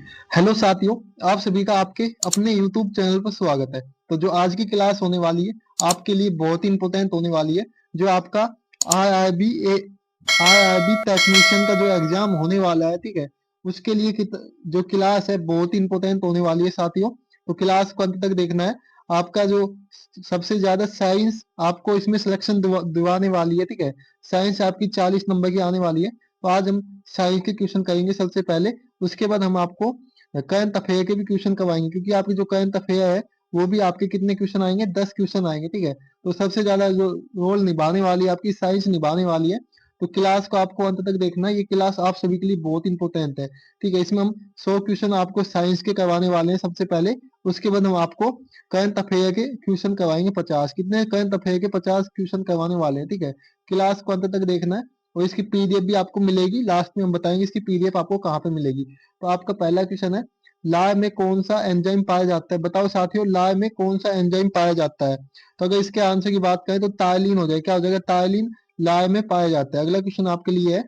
Hello साथियों, आप सभी का आपके अपने यूट्यूब चैनल पर स्वागत है। तो जो आज की क्लास होने वाली है आपके लिए बहुत ही इंपॉर्टेंट होने वाली है। जो आपका आईआईबी आईआईबी टेक्नीशियन का जो एग्जाम होने वाला है, ठीक है, उसके लिए जो क्लास है बहुत ही इंपॉर्टेंट होने वाली है साथियों। तो क्लास को अंत तक देखना है। आपका जो सबसे ज्यादा साइंस आपको इसमें सिलेक्शन दिवाने वाली है, ठीक है। साइंस आपकी 40 नंबर की आने वाली है। तो आज हम साइंस के क्वेश्चन करेंगे सबसे पहले। उसके बाद हम आपको करंट अफेयर के भी क्वेश्चन करवाएंगे, क्योंकि आपके जो करंट अफेयर है वो भी आपके कितने क्वेश्चन आएंगे, 10 क्वेश्चन आएंगे, ठीक है। तो सबसे ज्यादा जो रोल निभाने वाली है आपकी साइंस निभाने वाली है। तो क्लास को आपको अंत तक देखना है। ये क्लास आप सभी के लिए बहुत इंपॉर्टेंट है, ठीक है। इसमें हम 100 क्वेश्चन आपको साइंस के करवाने वाले हैं सबसे पहले। उसके बाद हम आपको करंट अफेयर के क्वेश्चन करवाएंगे 50। कितने करंट अफेयर के 50 क्वेश्चन करवाने वाले हैं, ठीक है। क्लास को अंत तक देखना है। और इसकी पीडीएफ भी आपको मिलेगी, लास्ट में हम बताएंगे इसकी पीडीएफ आपको कहाँ पे मिलेगी। तो आपका पहला क्वेश्चन है, लार में कौन सा एंजाइम पाया जाता है? बताओ साथियों, लार में कौन सा एंजाइम पाया जाता है? तो अगर इसके आंसर की बात करें तो टायलिन हो जाएगा। क्या हो जाएगा? टायलिन लार में पाया जाता है। अगला क्वेश्चन आपके लिए है,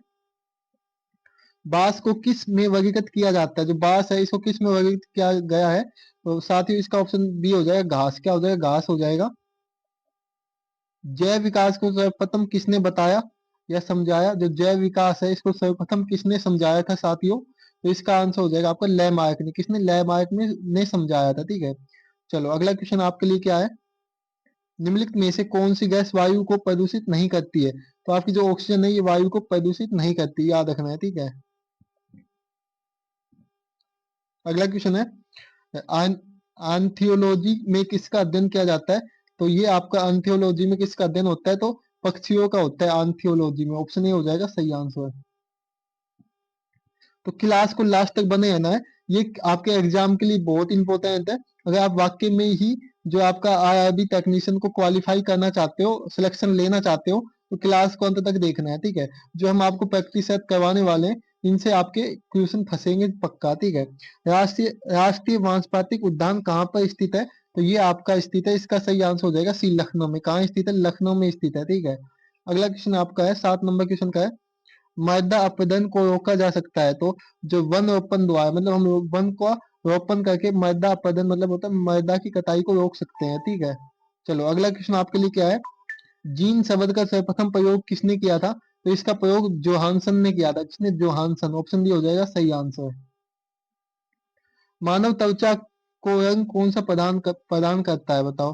बांस को किस में वर्गीकृत किया जाता है? जो बांस है इसको किस में वर्गीकृत किया गया है? तो साथियों इसका ऑप्शन बी हो जाएगा, घास। क्या हो जाएगा? घास हो जाएगा। जैव विकास को सर्वप्रथम किसने बताया या समझाया? जो जैव विकास है इसको सर्वप्रथम किसने समझाया था साथियों? तो इसका आंसर हो जाएगा आपका लैमार्क ने। किसने? लैमार्क ने समझाया था, ठीक है। चलो अगला क्वेश्चन आपके लिए क्या है, निम्नलिखित में से कौन सी गैस वायु को प्रदूषित नहीं करती है? तो आपकी जो ऑक्सीजन है ये वायु को प्रदूषित नहीं करती, याद रखना है, ठीक है। अगला क्वेश्चन है, आंथियोलॉजी में किसका अध्ययन किया जाता है? तो ये आपका आंथियोलॉजी में किसका अध्ययन होता है? तो पक्षियों का होता है आंथियोलॉजी में। ऑप्शन ए हो जाएगा सही आंसर। तो क्लास को लास्ट तक बने रहना है। ये आपके एग्जाम के लिए बहुत इंपॉर्टेंट है। अगर आप वाकई में ही जो आपका आईआईबी टेक्नीशियन को क्वालिफाई करना चाहते हो, सिलेक्शन लेना चाहते हो, तो क्लास को अंत तक देखना है, ठीक है। जो हम आपको प्रैक्टिस सेट करवाने वाले हैं इनसे आपके क्वेश्चन फंसेंगे पक्का, ठीक है। राष्ट्रीय वानस्पतिक उद्यान कहाँ पर स्थित है? तो ये आपका स्थित है, इसका सही आंसर हो जाएगा सी, लखनऊ में। कहाँ स्थित है? लखनऊ में स्थित है, ठीक है। अगला क्वेश्चन आपका है, 7 नंबर क्वेश्चन का है, मृदा अपरदन को रोका जा सकता है? तो जो वन रोपण द्वारा, मतलब हम लोग वन को रोपण करके मृदा अपरदन मतलब होता है मृदा की कटाई को रोक सकते हैं, ठीक है। चलो अगला क्वेश्चन आपके लिए क्या है, जीन शब्द का सर्वप्रथम प्रयोग किसने किया था? तो इसका प्रयोग जोहानसन ने किया था। किसने? जोहानसन। ऑप्शन डी हो जाएगा सही आंसर। मानव त्वचा को रंग कौन सा प्रदान करता है? बताओ।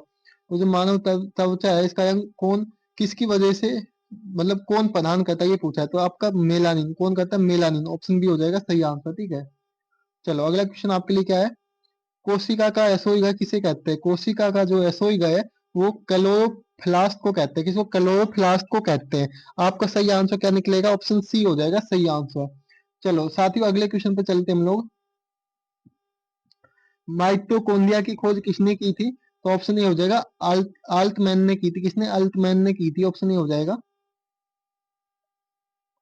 तो जो मानव त्वचा है इसका रंग कौन, किसकी वजह से, मतलब कौन प्रदान करता है ये पूछा है। तो आपका मेलानिन। कौन करता है? मेलानिन। ऑप्शन बी हो जाएगा सही आंसर, ठीक है। चलो अगला क्वेश्चन आपके लिए क्या है, कोशिका का एसोई घर किसे कहते हैं? कोशिका का जो एसोई घर है वो क्लोरोप्लास्ट को कहते हैं। किसको? क्लोरोप्लास्ट को कहते हैं। आपका सही आंसर क्या निकलेगा? ऑप्शन सी हो जाएगा सही आंसर। चलो साथियों अगले क्वेश्चन पे चलते हैं हम लोग। माइटोकॉन्ड्रिया की खोज किसने की थी? तो ऑप्शन ए हो जाएगा आल्टमैन ने की थी। किसने? अल्टमैन ने की थी। ऑप्शन ए हो जाएगा।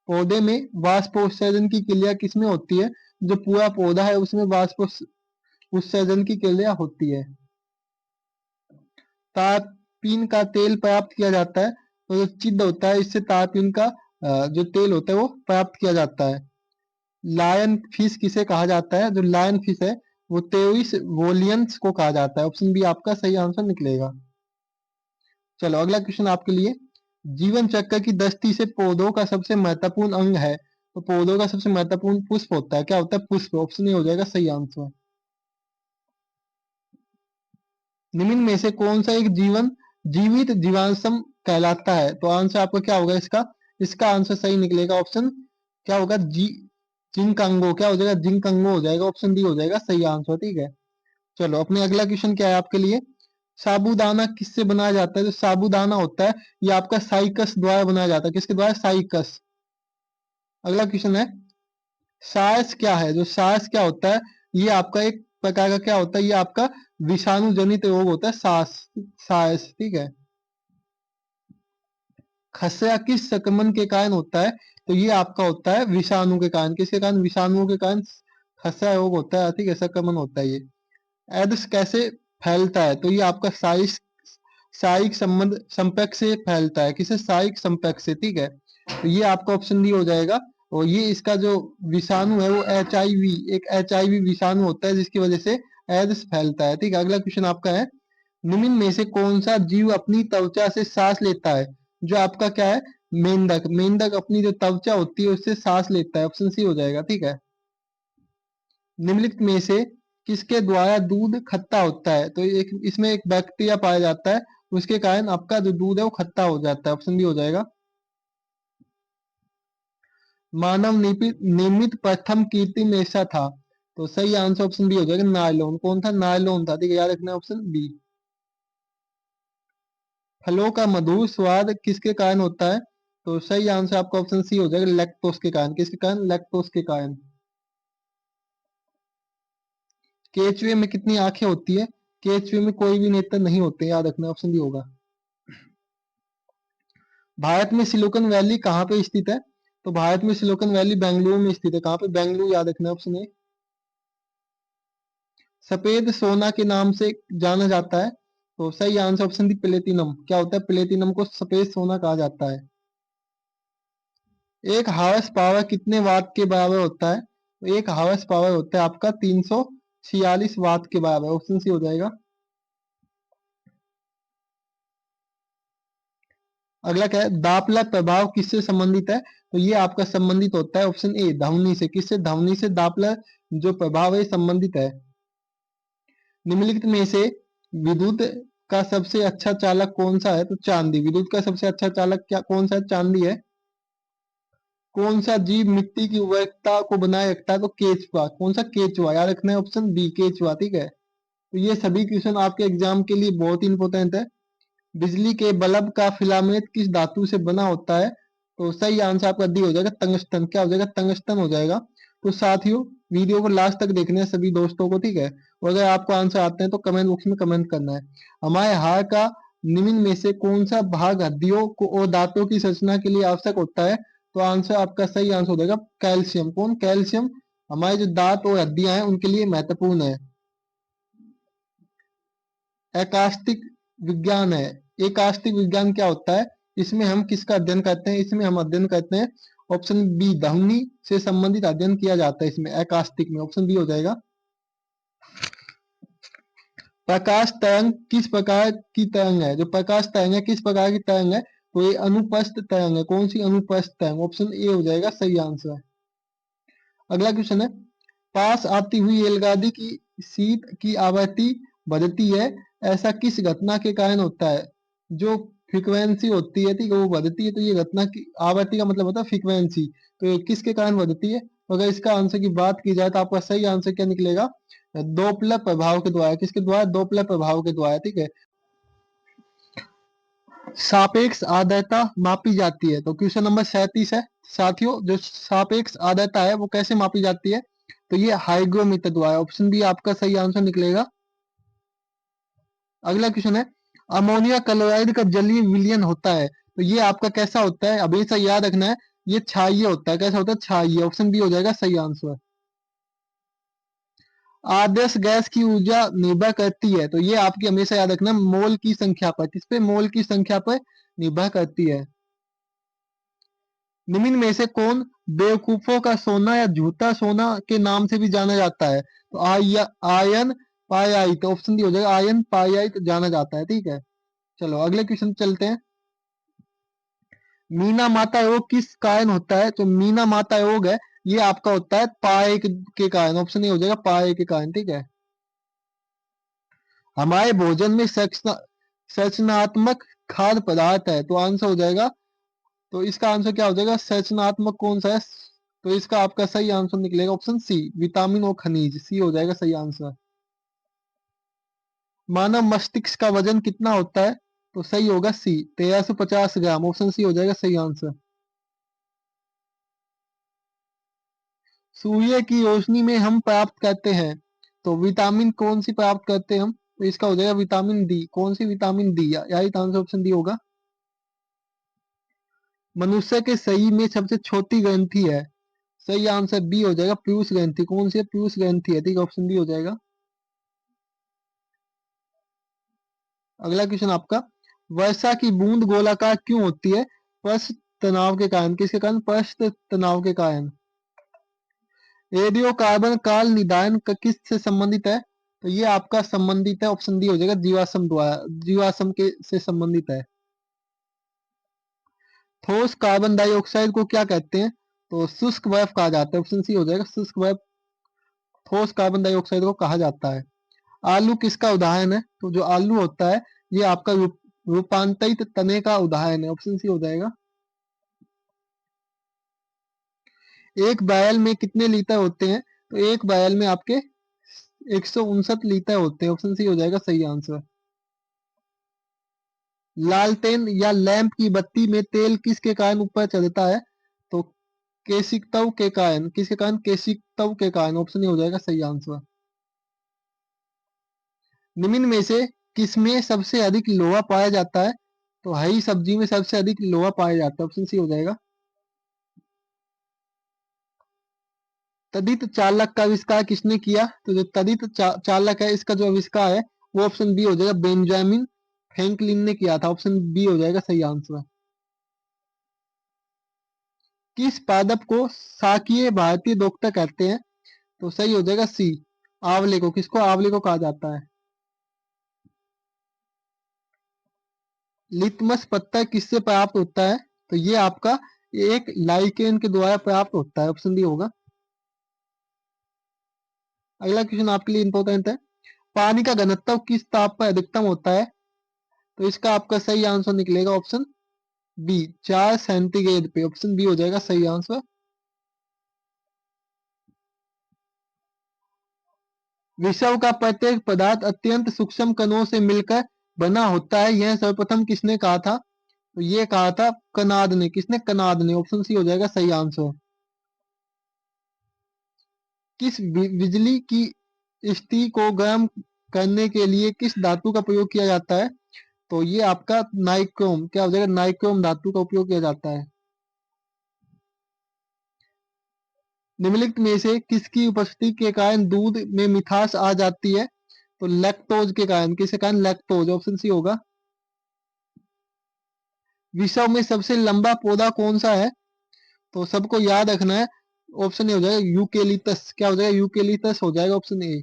पौधे में वाष्पोत्सर्जन की क्रिया किसमें होती है? जो पूरा पौधा है उसमें वाष्पोत्सर्जन की क्रिया होती है। तारपीन का तेल प्राप्त किया जाता है। तो जो चिद होता है इससे तारपीन का जो तेल होता है वो प्राप्त किया जाता है। लायन फिश किसे कहा जाता है? जो लायन फिश है वो तेविस वोलियंस को कहा जाता है। ऑप्शन बी आपका सही आंसर निकलेगा। चलो अगला क्वेश्चन आपके लिए, जीवन चक्र की दृष्टि से पौधों का सबसे महत्वपूर्ण अंग है? तो पौधों का सबसे महत्वपूर्ण पुष्प होता है। क्या होता है? पुष्प। ऑप्शन ए हो जाएगा सही आंसर। निम्न में से कौन सा एक जीवित जीवाश्म कहलाता है? तो आंसर आपका क्या होगा इसका? इसका आंसर सही निकलेगा। ऑप्शन क्या होगा? जिंकांगो। क्या हो जाएगा? जिंकांगो हो जाएगा। ऑप्शन डी हो जाएगा सही आंसर, ठीक है। चलो अपने अगला क्वेश्चन क्या है आपके लिए, साबूदाना किससे बनाया जाता है? जो साबूदाना होता है ये आपका साइकस द्वारा बनाया जाता है। किसके द्वारा? साइकस। अगला क्वेश्चन है, सास क्या है? जो सास क्या होता है, ये आपका एक प्रकार का क्या होता है, ये आपका विषाणु जनित रोग होता है सास। सास, ठीक है। खसरा किस संक्रमण के कारण होता है? तो ये आपका होता है विषाणु के कारण। किसके कारण? विषाणुओं के कारण खसरा रोग होता है, ठीक है, संक्रमण होता है ये। एड्स कैसे फैलता है? तो ये आपका शारीरिक संबंध संपर्क से फैलता है। किसे? शारीरिक संपर्क से, ठीक है। तो ये आपका ऑप्शन डी हो जाएगा और ये इसका जो विषाणु है वो HIV, एक HIV विषाणु होता है जिसकी वजह से एड्स फैलता है। ठीक है, अगला क्वेश्चन आपका है, निम्न में से कौन सा जीव अपनी त्वचा से सांस लेता है? जो आपका क्या है, मेंढक। मेंढक अपनी जो त्वचा होती है उससे सांस लेता है, ऑप्शन सी हो जाएगा। ठीक है, निम्नलिखित में से किसके द्वारा दूध खट्टा होता है? तो एक इसमें एक बैक्टीरिया पाया जाता है, उसके कारण आपका जो दूध है वो खट्टा हो जाता है, ऑप्शन बी हो जाएगा। मानव निर्मित प्रथम कृत्रिम रेशा था, तो सही आंसर ऑप्शन बी हो जाएगा, नायलॉन। कौन था? नायलॉन था। ठीक है, याद रखना, ऑप्शन बी। फलों का मधुर स्वाद किसके कारण होता है? तो सही आंसर आपका ऑप्शन सी हो जाएगा, लैक्टोस के कारण। किसके कारण? लैक्टोस के कारण। केचुए में कितनी आंखें होती है? केचुए में कोई भी नेत्र नहीं होते, याद रखना, ऑप्शन बी होगा। भारत में सिलिकॉन वैली कहाँ पे स्थित है? तो भारत में सिलिकॉन वैली बेंगलुरु में स्थित है। कहाँ पे? बेंगलुरु, याद रखना, ऑप्शन ए। सफेद सोना के नाम से जाना जाता है, तो सही आंसर ऑप्शन डी, प्लेटिनम। क्या होता है? प्लेटिनम को सफेद सोना कहा जाता है। एक हाउस पावर कितने वाट के बराबर होता है? तो एक हाउस पावर होता है आपका 346 वाट के बराबर, ऑप्शन सी हो जाएगा। अगला क्या है, दापला प्रभाव किससे संबंधित है? तो ये आपका संबंधित होता है, ऑप्शन ए, ध्वनि से। किससे? ध्वनि से दापला जो प्रभाव है संबंधित है। निम्नलिखित में से विद्युत का सबसे अच्छा चालक कौन सा है? तो चांदी। विद्युत का सबसे अच्छा चालक क्या कौन सा है? चांदी है। कौन सा जीव मिट्टी की उर्वरकता को बनाए रखता है? तो केचुआ। कौन सा? केचुआ, याद रखना है, ऑप्शन बी, केचुआ। ठीक है, तो ये सभी क्वेश्चन आपके एग्जाम के लिए बहुत इंपॉर्टेंट है। बिजली के बल्ब का फिलामेंट किस धातु से बना होता है? तो सही आंसर आपका डी हो जाएगा, टंगस्टन। क्या हो जाएगा? टंगस्टन हो जाएगा। तो साथियों, वीडियो को लास्ट तक देखना है सभी दोस्तों को। ठीक है, और अगर आपको आंसर आते हैं तो कमेंट बॉक्स में कमेंट करना है। हमारे हार का निम्न में से कौन सा भाग हड्डियों को और दांतों की संरचना के लिए आवश्यक होता है? तो आंसर आपका सही आंसर हो जाएगा कैल्शियम। कौन? कैल्शियम हमारे जो दांत और हड्डियां हैं उनके लिए महत्वपूर्ण है। एकास्टिक विज्ञान है। एकास्टिक विज्ञान क्या होता है? इसमें हम किसका अध्ययन करते हैं? इसमें हम अध्ययन करते हैं, ऑप्शन बी, ध्वनि से संबंधित अध्ययन किया जाता है इसमें, एकास्टिक में, ऑप्शन बी हो जाएगा। प्रकाश तरंग किस प्रकार की तरंग है? जो प्रकाश तरंग है किस प्रकार की तरंग है? तो ये अनुप्रस्थ तरंग है। कौन सी? अनुप्रस्थ तरंग, ऑप्शन ए हो जाएगा, सही आंसर है। अगला क्वेश्चन है, पास आती हुई रेलगाड़ी की सीट की आवृत्ति बढ़ती है, ऐसा किस घटना के कारण होता है? जो फ्रीक्वेंसी होती है, ठीक है, वो बढ़ती है, तो ये घटना की आवृत्ति का मतलब होता है फ्रीक्वेंसी। तो ये किसके कारण बढ़ती है? तो अगर इसका आंसर की बात की जाए तो आपका सही आंसर क्या निकलेगा? दोपलर प्रभाव के द्वारा। किसके द्वारा? दोपलर प्रभाव के द्वारा। ठीक है, सापेक्ष आर्द्रता मापी जाती है, तो क्वेश्चन नंबर 37 है। साथियों, जो सापेक्ष आर्द्रता है वो कैसे मापी जाती है? तो ये हाइग्रोमीटर द्वारा, ऑप्शन बी आपका सही आंसर निकलेगा। अगला क्वेश्चन है, अमोनिया क्लोराइड का जलीय विलयन होता है, तो ये आपका कैसा होता है? हमेशा याद रखना है, ये क्षारीय होता है। कैसा होता है? क्षारीय, ऑप्शन बी हो जाएगा, सही आंसर। आदर्श गैस की ऊर्जा निर्भर करती है, तो ये आपकी हमेशा याद रखना, मोल की संख्या पर। किस पे? मोल की संख्या पर निर्भर करती है। निम्न में से कौन बेवकूफों का सोना या झूठा सोना के नाम से भी जाना जाता है? तो आयन पायाइत, ऑप्शन डी हो जाएगा, आयन पायाइत जाना जाता है। ठीक है, चलो अगले क्वेश्चन चलते हैं। मीना माता योग किस कारण होता है? तो मीना माता योग है, ये आपका होता है पाए के कारण, ऑप्शन ए हो जाएगा, पाए के कारण। ठीक है, हमारे भोजन में संरचनात्मक खाद्य पदार्थ है, तो आंसर हो जाएगा, तो इसका आंसर क्या हो जाएगा? संरचनात्मक कौन सा है? तो इसका आपका सही आंसर निकलेगा, ऑप्शन सी, विटामिन और खनिज। सी हो जाएगा सही आंसर। मानव मस्तिष्क का वजन कितना होता है? तो सही होगा सी, 1350 ग्राम, ऑप्शन सी हो जाएगा सही आंसर। सूर्य की रोशनी में हम प्राप्त करते हैं, तो विटामिन कौन सी प्राप्त करते हैं हम? तो इसका हो जाएगा विटामिन डी। कौन सी? विटामिन डी, यही आंसर ऑप्शन डी होगा। मनुष्य के शरीर में सबसे छोटी ग्रंथि है, सही आंसर बी हो जाएगा, पीयूष ग्रंथि। कौन सी है? पीयूष ग्रंथि है। ठीक है, ऑप्शन डी हो जाएगा। अगला क्वेश्चन आपका, वर्षा की बूंद गोलाकार क्यों होती है? प्रश्न तनाव के कारण, किसके कारण, पृष्ठ तनाव के कारण। रेडियोकार्बन काल निदान किस से संबंधित है, तो ये आपका संबंधित है, ऑप्शन डी हो जाएगा जीवाश्म द्वारा, जीवाश्म के से संबंधित है। ठोस कार्बन डाइऑक्साइड को क्या कहते हैं, तो शुष्क वायु कहा जाता है, ऑप्शन सी हो जाएगा शुष्क वायु ठोस कार्बन डाइऑक्साइड को कहा जाता है। आलू किसका उदाहरण है, तो जो आलू होता है ये आपका रूपांतरित तने का उदाहरण है, ऑप्शन सी हो जाएगा। एक बैरल में कितने लीटर होते हैं, तो एक बैरल में आपके 159 लीटर होते हैं, ऑप्शन सी हो जाएगा सही आंसर। लालटेन या लैंप की बत्ती में तेल किसके कारण ऊपर चढ़ता है, तो केशिकतव के कारण, किसके कारण, केशिकतव के कारण, ऑप्शन ए हो जाएगा सही आंसर। निम्न में से किसमें सबसे अधिक लोहा पाया जाता है, तो हरी सब्जी में सबसे अधिक लोहा पाया जाता है, ऑप्शन सी हो जाएगा। तदित चालक का आविष्कार किसने किया, तो जो तदित चालक है इसका जो आविष्कार है वो ऑप्शन बी हो जाएगा बेंजामिन फ्रैंकलिन ने किया था, ऑप्शन बी हो जाएगा सही आंसर। किस पादप को शाकीय भारतीय डॉक्टर कहते हैं, तो सही हो जाएगा सी, आंवले को, किसको, आंवले को कहा जाता है। लिटमस पत्थर किससे प्राप्त होता है, तो ये आपका एक लाइकेन के द्वारा प्राप्त होता है, ऑप्शन डी होगा। अगला क्वेश्चन आपके लिए इंपॉर्टेंट है, पानी का घनत्व किस ताप पर अधिकतम होता है, तो इसका आपका सही आंसर निकलेगा ऑप्शन बी 4 सेंटीग्रेड पे, ऑप्शन बी हो जाएगा सही आंसर। विश्व का प्रत्येक पदार्थ अत्यंत सूक्ष्म कणों से मिलकर बना होता है, यह सर्वप्रथम किसने कहा था, तो ये कहा था कनाद ने, किसने, कनाद ने, ऑप्शन सी हो जाएगा सही आंसर। किस बिजली की स्थिति को गर्म करने के लिए किस धातु का प्रयोग किया जाता है, तो ये आपका नाइक्रोम, क्या हो जाएगा, नाइक्रोम धातु का उपयोग किया जाता है। निम्नलिखित में से किसकी उपस्थिति के कारण दूध में मिठास आ जाती है, तो लैक्टोज के कारण, किसके कारण, लैक्टोज, ऑप्शन सी होगा। विश्व में सबसे लंबा पौधा कौन सा है, तो सबको याद रखना है, ऑप्शन ए हो जाएगा यूकेलिप्टस, क्या हो जाएगा, यूकेलिप्टस हो जाएगा, ऑप्शन ए।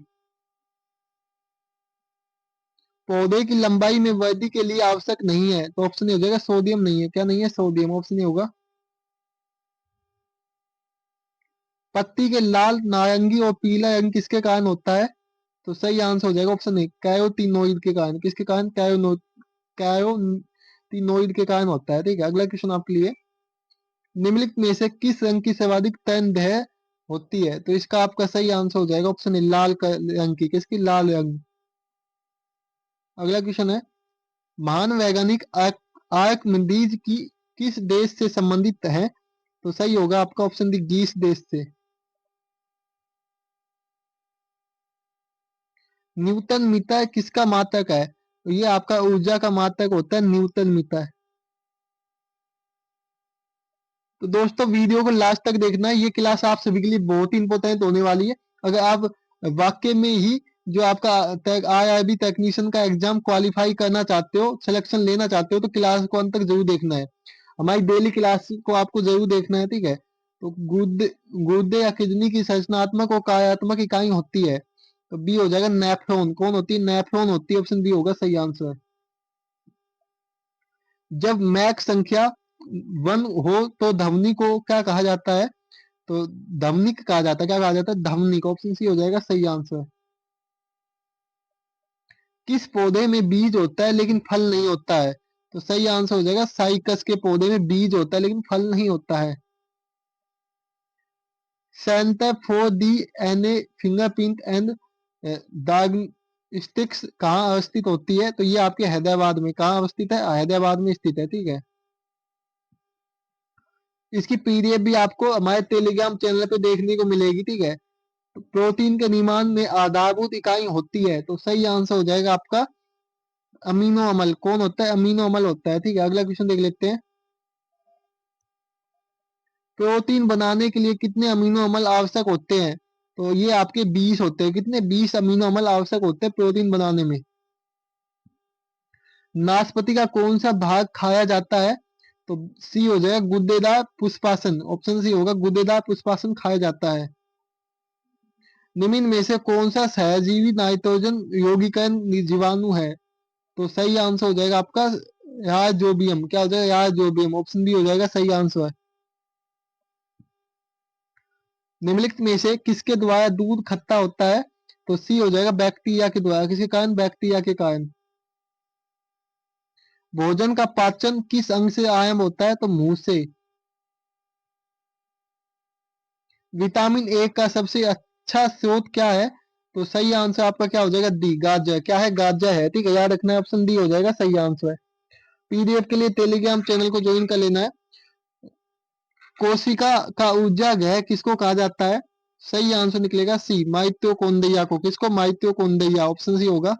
पौधे की लंबाई में वृद्धि के लिए आवश्यक नहीं है, तो ऑप्शन ए हो जाएगा सोडियम नहीं है, क्या नहीं है, सोडियम, ऑप्शन ए होगा। पत्ती के लाल, नारंगी और पीला रंग किसके कारण होता है, तो सही आंसर हो जाएगा ऑप्शन ए कैरोटीनोइड के कारण, किसके कारण, कैरोटीनोइड के कारण होता है, ठीक है। अगला क्वेश्चन आपके लिए, निम्नलिखित में से किस रंग की सर्वाधिक तन्यता होती है, तो इसका आपका सही आंसर हो जाएगा ऑप्शन ए लाल रंग की, किसकी, लाल रंग। अगला क्वेश्चन है, महान वैज्ञानिक आर्किमिडीज की किस देश से संबंधित है, तो सही होगा आपका ऑप्शन डी ग्रीस देश से। न्यूटन मीटर किसका मात्रक है, तो ये आपका ऊर्जा का मात्रक होता है न्यूटन मीटर। तो दोस्तों वीडियो को लास्ट तक देखना है, ये क्लास आप सभी के लिए बहुत ही इंपॉर्टेंट होने वाली है। अगर आप वाकई में ही जो आपका IIB टेक्नीशियन का एग्जाम क्वालिफाई करना चाहते हो, सिलेक्शन लेना चाहते हो, तो क्लास को अंत तक जरूर देखना है, हमारी डेली क्लास को आपको जरूर देखना है, ठीक है। तो गुर्दे या किडनी की संरचनात्मक और कार्यात्मक इकाई होती है, तो बी हो जाएगा नेफ्रॉन, कौन होती है, नेफ्रॉन होती है, ऑप्शन बी होगा सही आंसर। जब मैक संख्या 1 हो तो ध्वनि को क्या कहा जाता है, तो ध्वनिक कहा जाता है, क्या कहा जाता है, ध्वनिक, ऑप्शन सी हो जाएगा सही आंसर। किस पौधे में बीज होता है लेकिन फल नहीं होता है, तो सही आंसर हो जाएगा साइकस के पौधे में बीज होता है लेकिन फल नहीं होता है। Centre for D N A fingerprint and diagnostics कहाँ अवस्थित होती है, तो ये आपके हैदराबाद में, कहाँ अवस्थित है, हैदराबाद में स्थित है, ठीक है। इसकी पीडीएफ भी आपको हमारे टेलीग्राम चैनल पे देखने को मिलेगी, ठीक है। तो प्रोटीन के निर्माण में आधारभूत इकाई होती है, तो सही आंसर हो जाएगा आपका अमीनो अम्ल, कौन होता है, अमीनो अम्ल होता है, ठीक है। अगला क्वेश्चन देख लेते हैं, प्रोटीन बनाने के लिए कितने अमीनो अम्ल आवश्यक होते हैं, तो ये आपके 20 होते हैं, कितने, 20 अमीनो अम्ल आवश्यक होते हैं प्रोटीन बनाने में। नाशपाती का कौन सा भाग खाया जाता है, तो सी हो जाएगा गुद्देदार पुष्पासन, ऑप्शन सी होगा गुद्देदार पुष्पासन खाया जाता है। निम्न में से कौन सा सहजीवी नाइट्रोजन यौगिकन जीवाणु है? तो सही आंसर हो जाएगा आपका राइजोबियम। क्या हो जाएगा? राइजोबियम, ऑप्शन बी हो जाएगा सही आंसर। निम्नलिखित में से किसके द्वारा दूध खट्टा होता है? तो सी हो जाएगा बैक्टीरिया के द्वारा। किसके कारण? बैक्टीरिया के कारण। भोजन का पाचन किस अंग से आरंभ होता है? तो मुंह से। विटामिन ए का सबसे अच्छा स्रोत क्या है? तो सही आंसर आपका क्या हो जाएगा? डी, गाजर। क्या है? गाजर है। ठीक है, याद रखना है, ऑप्शन डी हो जाएगा सही आंसर। पीडीएफ के लिए टेलीग्राम चैनल को ज्वाइन कर लेना है। कोशिका का ऊर्जा गृह किसको कहा जाता है? सही आंसर निकलेगा सी, माइटोकॉन्ड्रिया को। किसको? माइटोकॉन्ड्रिया, ऑप्शन सी होगा।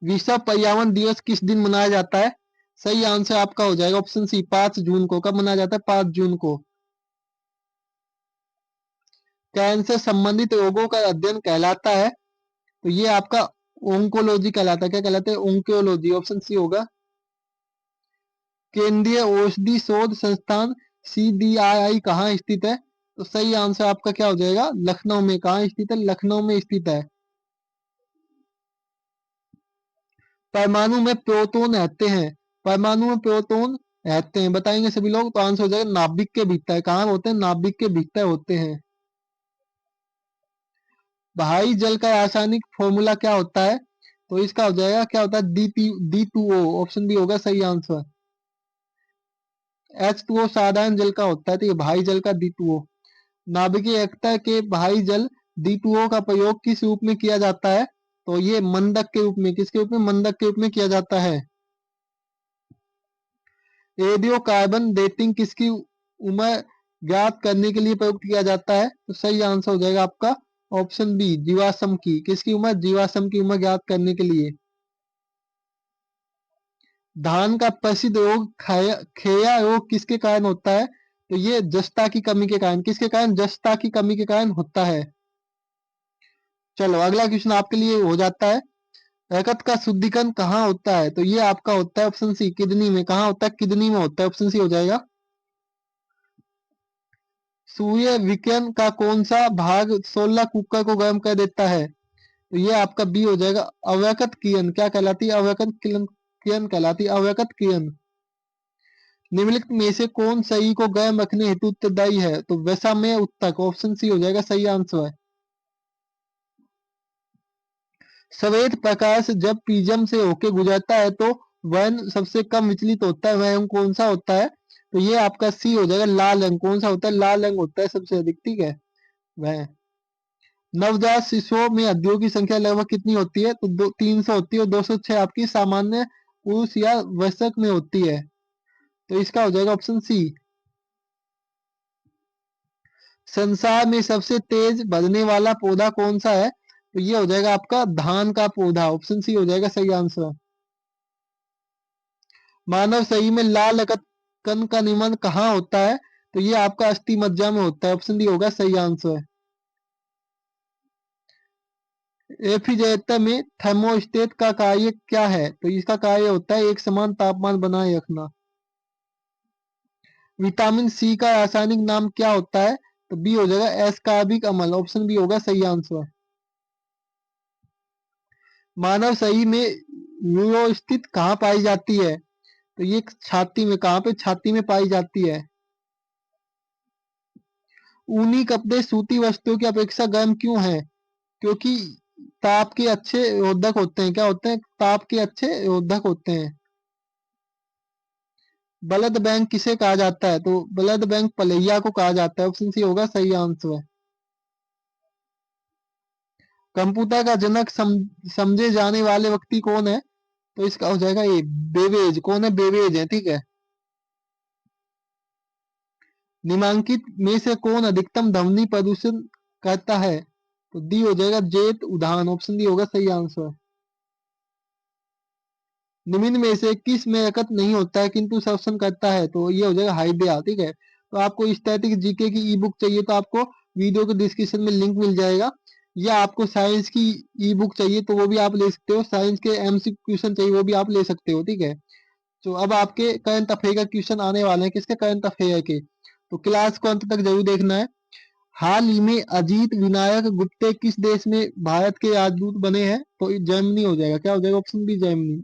विश्व पर्यावरण दिवस किस दिन मनाया जाता है? सही आंसर आपका हो जाएगा ऑप्शन सी, 5 जून को। कब मनाया जाता है? 5 जून को। कैंसर संबंधित रोगों का अध्ययन कहलाता है? तो ये आपका ओंकोलॉजी कहलाता है। क्या कहलाता है? ओंकोलॉजी, ऑप्शन सी होगा। केंद्रीय औषधि शोध संस्थान CDRI कहाँ स्थित है? तो सही आंसर आपका क्या हो जाएगा? लखनऊ में। कहाँ स्थित है? लखनऊ में स्थित है। परमाणु में प्रोटॉन रहते हैं। परमाणु में प्रोटॉन रहते हैं, बताएंगे सभी लोग। तो आंसर हो जाएगा नाभिक के भीतर। कहाँ होते हैं? नाभिक के भीतर होते हैं। भारी जल का रासायनिक फॉर्मूला क्या होता है? तो इसका हो जाएगा क्या होता है? D2O, ऑप्शन बी होगा सही आंसर। H2O साधारण जल का होता है, तो ये भारी जल का D2O। नाभिकीय एकता के भारी जल D2O का प्रयोग किस रूप में किया जाता है? तो ये मंदक के रूप में। किसके रूप में? मंदक के रूप में किया जाता है। रेडियो कार्बन डेटिंग किसकी उम्र ज्ञात करने के लिए प्रयुक्त किया जाता है? तो सही आंसर हो जाएगा आपका ऑप्शन बी, जीवाश्म की। किसकी उम्र? जीवाश्म की उम्र ज्ञात करने के लिए। धान का प्रसिद्ध रोग खेया रोग किसके कारण होता है? तो ये जस्ता की कमी के कारण। किसके कारण? जस्ता की कमी के कारण होता है। चलो अगला क्वेश्चन आपके लिए हो जाता है। रक्त का शुद्धिकरण कहाँ होता है? तो ये आपका होता है ऑप्शन सी, किडनी में। कहाँ होता है? किडनी में होता है, ऑप्शन सी हो जाएगा। सूर्य विकिरण का कौन सा भाग 16 कुकर को गर्म कर देता है? तो ये आपका बी हो जाएगा, अवयकत किरण। क्या कहलाती है? अवयकत किरण, किरण कहलाती है, अवयकत किरण। निम्नलिखित में से कौन शरीर को गर्म रखने हेतु उत्तरदायी है? तो वैसा में उत्तक, ऑप्शन सी हो जाएगा सही आंसर है। श्वेत प्रकाश जब प्रिज्म से होके गुजरता है तो वर्ण सबसे कम विचलित होता है, वह रंग कौन सा होता है? तो ये आपका सी हो जाएगा, लाल रंग। कौन सा होता है? लाल रंग होता है सबसे अधिक। ठीक है, वह। नवजात शिशुओं में हड्डियों की संख्या लगभग कितनी होती है? तो 300 होती है, और 206 आपकी सामान्य पुरुष या वयस्क में होती है। तो इसका हो जाएगा ऑप्शन सी। संसार में सबसे तेज बढ़ने वाला पौधा कौन सा है? तो ये हो जाएगा आपका धान का पौधा, ऑप्शन सी हो जाएगा सही आंसर। मानव शरीर में लाल रक्त कण का निर्माण कहाँ होता है? तो ये आपका अस्थि मज्जा में होता है, ऑप्शन डी होगा सही आंसर। रेफ्रिजरेटर में थर्मोस्टेट का कार्य क्या है? तो इसका कार्य होता है एक समान तापमान बनाए रखना। विटामिन सी का रासायनिक नाम क्या होता है? तो बी हो जाएगा एस्कॉर्बिक अम्ल, ऑप्शन बी होगा सही आंसर। मानव शरीर में यूरोस्थित कहाँ पाई जाती है? तो ये छाती में। कहाँ पे? छाती में पाई जाती है। ऊनी कपड़े सूती वस्त्रों की अपेक्षा गर्म क्यों है? क्योंकि ताप के अच्छे रोधक होते हैं। क्या होते हैं? ताप के अच्छे रोधक होते हैं। ब्लड बैंक किसे कहा जाता है? तो ब्लड बैंक पलैया को कहा जाता है, ऑप्शन सी होगा सही आंसर है। कंप्यूटर का जनक समझे जाने वाले व्यक्ति कौन है? तो इसका हो जाएगा ये बेबेज। कौन है? बेबेज है। ठीक है। निम्नांकित में से कौन अधिकतम ध्वनि प्रदूषण करता है? तो डी हो जाएगा जेट उड़ान, ऑप्शन डी होगा सही आंसर। निम्न में से किस में रकत नहीं होता है किंतु श्वसन करता है? तो ये हो जाएगा हाइड्रा। ठीक है, तो आपको स्टैटिक जीके की ई बुक चाहिए तो आपको वीडियो के डिस्क्रिप्शन में लिंक मिल जाएगा, या आपको साइंस की ई बुक चाहिए तो वो भी आप ले सकते हो, साइंस के एमसीक्यू क्वेश्चन चाहिए वो भी आप ले सकते हो। ठीक है, तो अब आपके करंट अफेयर का क्वेश्चन आने वाले हैं, किसके करंट अफेयर के, तो क्लास को अंत तक जरूर देखना है। हाल ही में अजीत विनायक गुप्ते किस देश में भारत के राजदूत बने हैं, तो जर्मनी हो जाएगा, क्या हो जाएगा, ऑप्शन बी जर्मनी।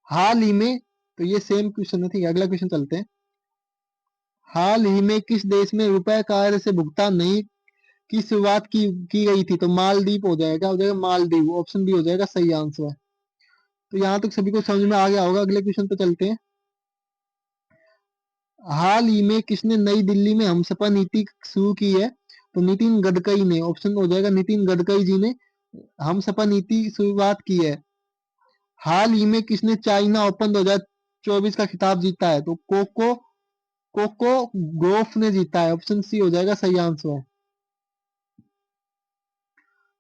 हाल ही में, तो ये सेम क्वेश्चन है, ठीक है, अगला क्वेश्चन चलते हैं। हाल ही में किस देश में रुपए कार्ड से भुगतान नहीं की शुरुआत की गई थी, तो मालदीव हो जाएगा, क्या हो जाएगा, मालदीव, ऑप्शन बी हो जाएगा सही आंसर। तो यहाँ तक सभी को समझ में आ गया होगा, अगले क्वेश्चन पे चलते हैं। हाल ही में किसने नई दिल्ली में हमसफर नीति शुरू की है, तो नितिन गडकरी ने, ऑप्शन हो जाएगा नितिन गडकरी जी ने हमसफर नीति शुरुआत की है। हाल ही में किसने चाइना ओपन 2024 का खिताब जीता है, तो कोको गोफ ने जीता है, ऑप्शन सी हो जाएगा सही आंसर।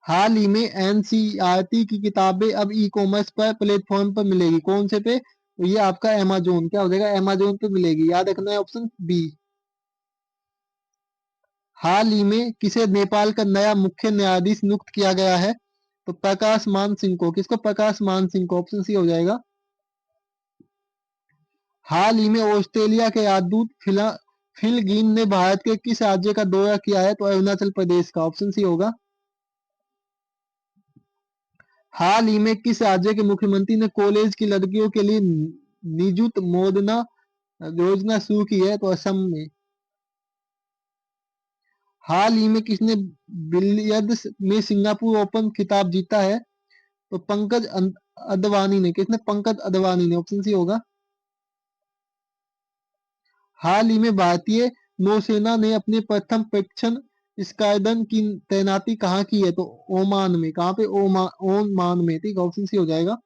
हाल ही में एनसीईआरटी की किताबें अब ई कॉमर्स पर प्लेटफॉर्म पर मिलेगी, कौन से पे, तो ये आपका अमेजोन, क्या हो जाएगा, अमेजोन पे मिलेगी, याद रखना है ऑप्शन बी। हाल ही में किसे नेपाल का नया मुख्य न्यायाधीश नियुक्त किया गया है, तो प्रकाश मान सिंह को, किसको, प्रकाश मान सिंह को, ऑप्शन सी हो जाएगा। हाल ही में ऑस्ट्रेलिया के राजदूत फिल गिन ने भारत के किस राज्य का दौरा किया है, तो अरुणाचल प्रदेश का, ऑप्शन सी होगा। हाल ही में किस राज्य के मुख्यमंत्री ने कॉलेज की लड़कियों के लिए निजुत मोदना योजना शुरू की है, तो असम में। हाल ही में किसने बिलियर्ड्स में सिंगापुर ओपन खिताब जीता है, तो अडवाणी ने, किसने, पंकज अडवाणी ने, ऑप्शन सी होगा। हाल ही में भारतीय नौसेना ने अपने प्रथम परीक्षण स्क्वाड्रन की तैनाती कहाँ की है, तो ओमान में, कहाँ पे, ओमान में, ठीक है, ऑप्शन सी हो जाएगा।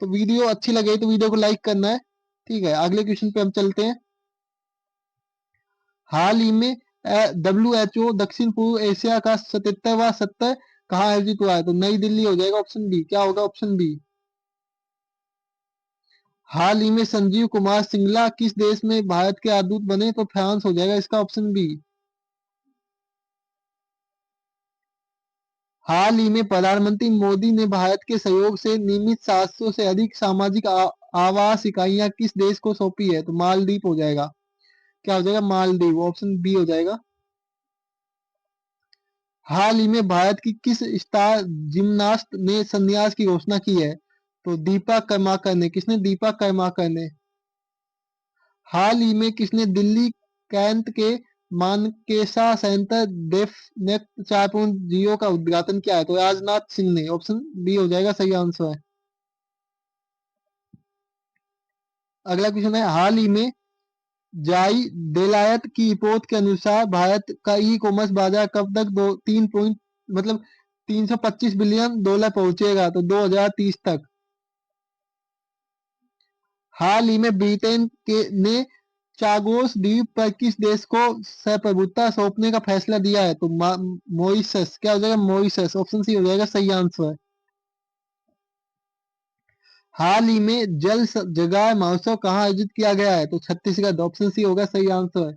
तो वीडियो अच्छी लगे तो वीडियो को लाइक करना है, ठीक है। अगले क्वेश्चन पे हम चलते हैं। हाल ही में WHO दक्षिण पूर्व एशिया का 77वां सत्र कहाँ आयोजित हुआ है, तो नई दिल्ली हो जाएगा, ऑप्शन बी, क्या होगा, ऑप्शन बी। हाल ही में संजीव कुमार सिंगला किस देश में भारत के राजदूत बने, तो फ्रांस हो जाएगा, इसका ऑप्शन बी। हाल ही में प्रधानमंत्री मोदी ने भारत के सहयोग से निर्मित 700 से अधिक सामाजिक आवास इकाइयां किस देश को सौंपी है, तो मालदीव हो जाएगा, क्या हो जाएगा, मालदीव, ऑप्शन बी हो जाएगा। हाल ही में भारत की किस स्टार जिम्नास्ट ने संन्यास की घोषणा की है, तो दीपा कर्माकर ने, किसने, दीपा कर्माकर ने। हाल ही में किसने दिल्ली कैंट के मानकेसा सेंटर डेफ नेक्ट 4.0 का उद्घाटन किया है, तो राजनाथ सिंह ने, ऑप्शन बी हो जाएगा सही आंसर है। अगला क्वेश्चन है, हाल ही में जाई डेलायत की रिपोर्ट के अनुसार भारत का ई कॉमर्स बाजार कब तक दो तीन पॉइंट मतलब 325 बिलियन डॉलर पहुंचेगा, तो 2030 तक। हाल ही में ब्रिटेन के ने चागोस द्वीप पर किस देश को संप्रभुता सौंपने का फैसला दिया है, तो मॉरिशस, क्या हो जाएगा, मॉरिशस, ऑप्शन सी हो जाएगा सही आंसर है। हाल ही में जगाए महोत्सव कहाँ आयोजित किया गया है, तो छत्तीसगढ़, ऑप्शन सी होगा सही आंसर है।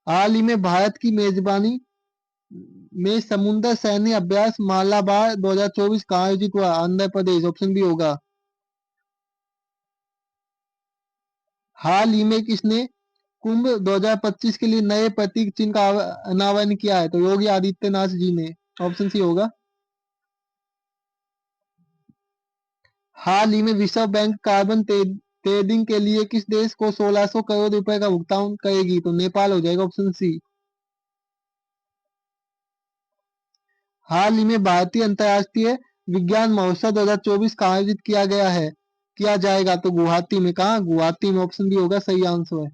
हाल ही में भारत की मेजबानी में समुद्र सैन्य अभ्यास मालाबार 2024 कहाँ आयोजित हुआ, आंध्र प्रदेश, ऑप्शन बी होगा। हाल ही में किसने कुंभ 2025 के लिए नए प्रतीक चिन्ह का अनावरण किया है, तो योगी आदित्यनाथ जी ने, ऑप्शन सी होगा। हाल ही में विश्व बैंक कार्बन ट्रेडिंग के लिए किस देश को 1600 करोड़ रुपए का भुगतान करेगी, तो नेपाल हो जाएगा, ऑप्शन सी। हाल ही में भारतीय अंतर्राष्ट्रीय विज्ञान महोत्सव 2024 का आयोजित किया जाएगा, तो गुवाहाटी में, कहा, गुवाहाटी में, ऑप्शन बी होगा सही आंसर है।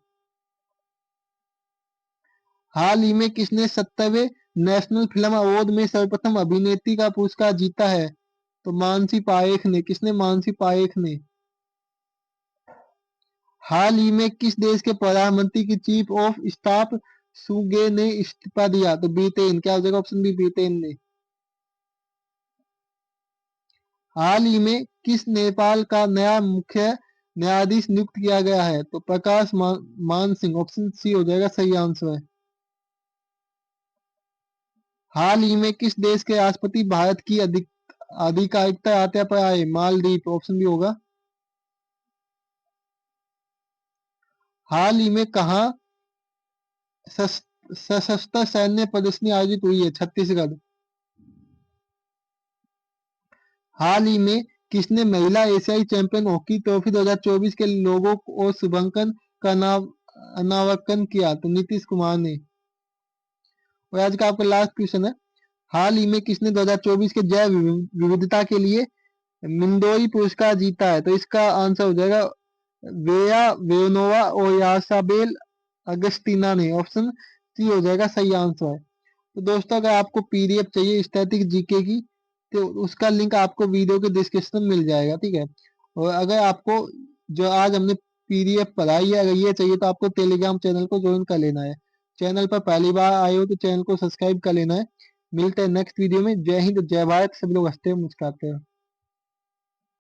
हाल ही में किसने 70वें नेशनल फिल्म अवार्ड में सर्वप्रथम अभिनेत्री का पुरस्कार जीता है, तो मानसी पारेख ने, किसने, मानसी पारेख ने। हाल ही में किस देश के प्रधानमंत्री की चीफ ऑफ स्टाफ सुगे ने इस्तीफा दिया, तो ब्रिटेन, क्या हो जाएगा, ऑप्शन बी ब्रिटेन ने। हाल ही में किस नेपाल का नया मुख्य न्यायाधीश नियुक्त किया गया है, तो प्रकाश मान सिंह, ऑप्शन सी हो जाएगा सही आंसर है। हाल ही में किस देश के राष्ट्रपति भारत की आधिकारिकता यात्रा पर आए, मालदीव ऑप्शन भी होगा। हाल ही में कहाँ सशस्त्र सैन्य प्रदर्शनी आयोजित हुई है, छत्तीसगढ़। हाल ही में किसने महिला एशियाई चैंपियन हॉकी ट्रॉफी 2024 के लोगो और शुभांकन का अनावरण किया, तो नीतीश कुमार ने। और आज का आपका लास्ट क्वेश्चन है, हाल ही में किसने 2024 के जैव विविधता के लिए मिंदोई पुरस्कार जीता है, तो इसका आंसर हो जाएगा वेया वेनोवा और यासाबेल अगस्तीना ने। ऑप्शन सी हो जाएगा सही आंसर। तो दोस्तों अगर आपको पीडीएफ चाहिए स्टैटिक जीके की, तो उसका लिंक आपको वीडियो के डिस्क्रिप्शन में मिल जाएगा, ठीक है। और अगर आपको जो आज हमने पीडीएफ पढ़ाई है, अगर ये चाहिए तो आपको टेलीग्राम चैनल को ज्वाइन कर लेना है। चैनल पर पहली बार आए हो तो चैनल को सब्सक्राइब कर लेना है। मिलते हैं नेक्स्ट वीडियो में। जय हिंद, जय भारत। सब लोग हंसते हैं मुस्कुराते हैं।